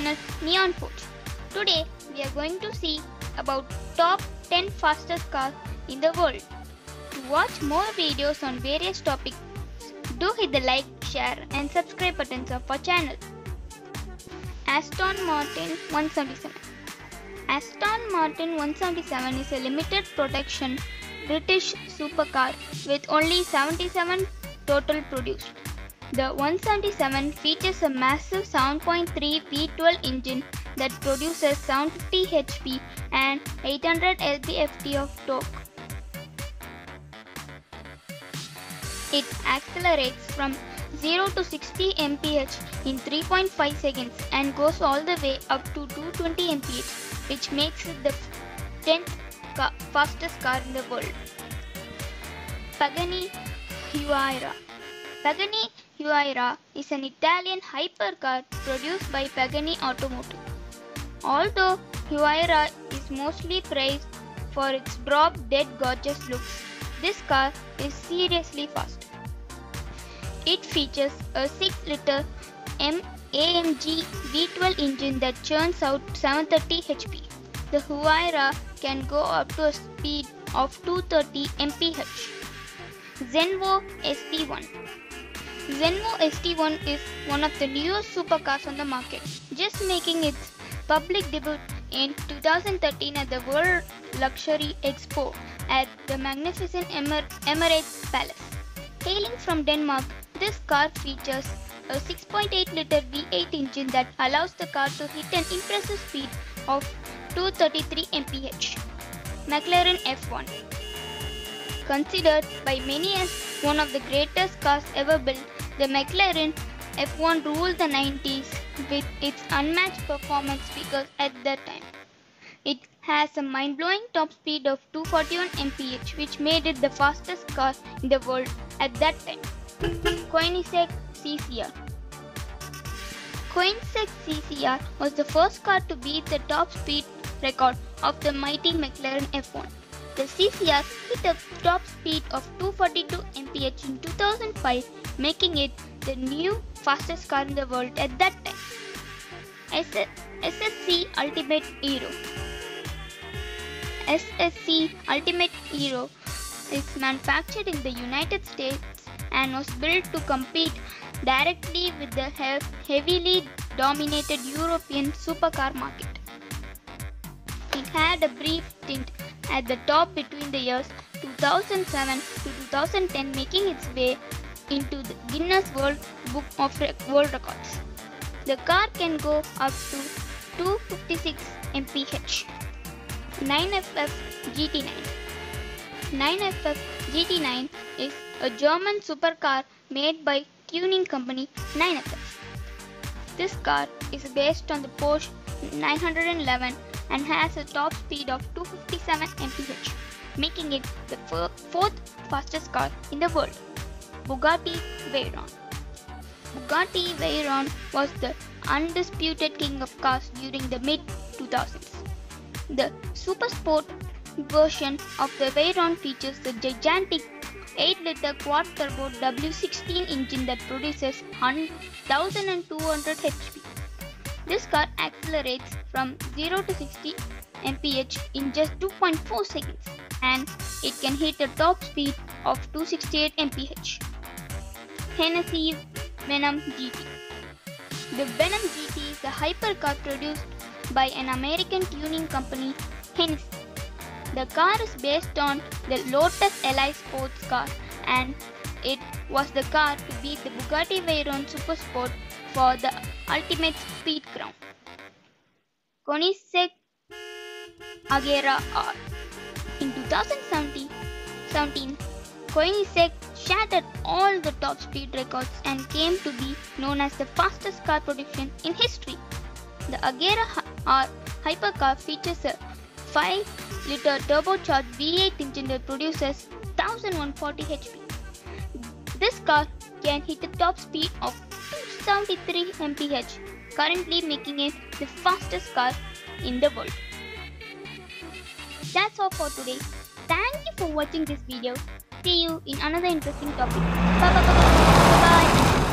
channel Neon Forge. Today we are going to see about top 10 fastest cars in the world. To watch more videos on various topics, do hit the like, share and subscribe buttons of our channel. Aston Martin 177. Aston Martin 177 is a limited production British supercar with only 77 total produced. The 177 features a massive 7.3 V12 engine that produces 750 HP and 800 lb-ft of torque. It accelerates from 0 to 60 mph in 3.5 seconds and goes all the way up to 220 mph, which makes it the 10th fastest car in the world. Pagani Huayra. Pagani Huayra is an Italian hypercar produced by Pagani Automotive. Although Huayra is mostly praised for its drop-dead gorgeous looks, this car is seriously fast. It features a 6-liter AMG V12 engine that churns out 730 HP. The Huayra can go up to a speed of 230 mph. Zenvo ST1. Zenvo ST1 is one of the newest supercars on the market, just making its public debut in 2013 at the World Luxury Expo at the magnificent Emirates Palace. Hailing from Denmark, this car features a 6.8-liter V8 engine that allows the car to hit an impressive speed of 233 mph. McLaren F1. Considered by many as one of the greatest cars ever built, the McLaren F1 ruled the 90s with its unmatched performance because at that time it has a mind-blowing top speed of 241 mph, which made it the fastest car in the world at that time. Koenigsegg CCR. Koenigsegg CCR was the first car to beat the top speed record of the mighty McLaren F1. The CCR hit a top speed of 242 mph in 2005, making it the new fastest car in the world at that time. SSC Ultimate Hero. SSC Ultimate Hero is manufactured in the United States and was built to compete directly with the heavily dominated European supercar market. It had a brief stint at the top between the years 2007 to 2010, making its way into the Guinness World Book of World Records. The car can go up to 256 mph. 9FF GT9. 9FF GT9 is a German supercar made by tuning company 9FF. This car is based on the Porsche 911 and has a top speed of 257 mph, making it the fourth fastest car in the world. Bugatti Veyron. Bugatti Veyron was the undisputed king of cars during the mid-2000s. The Supersport version of the Veyron features the gigantic 8-liter quad-turbo W16 engine that produces 1200 HP. This car accelerates from 0 to 60 mph in just 2.4 seconds, and it can hit a top speed of 268 mph. Hennessy Venom GT. The Venom GT is a hypercar produced by an American tuning company, Hennessy. The car is based on the Lotus Elise sports car, and it was the car to beat the Bugatti Veyron Supersport for the ultimate speed crown. Koenigsegg Agera R. In 2017, Koenigsegg shattered all the top speed records and came to be known as the fastest car production in history. The Agera R hypercar features a 5-liter turbocharged V8 engine that produces 1140 HP. This car can hit a top speed of 273 mph, currently making it the fastest car in the world. That's all for today. Thank you for watching this video. See you in another interesting topic. Bye bye.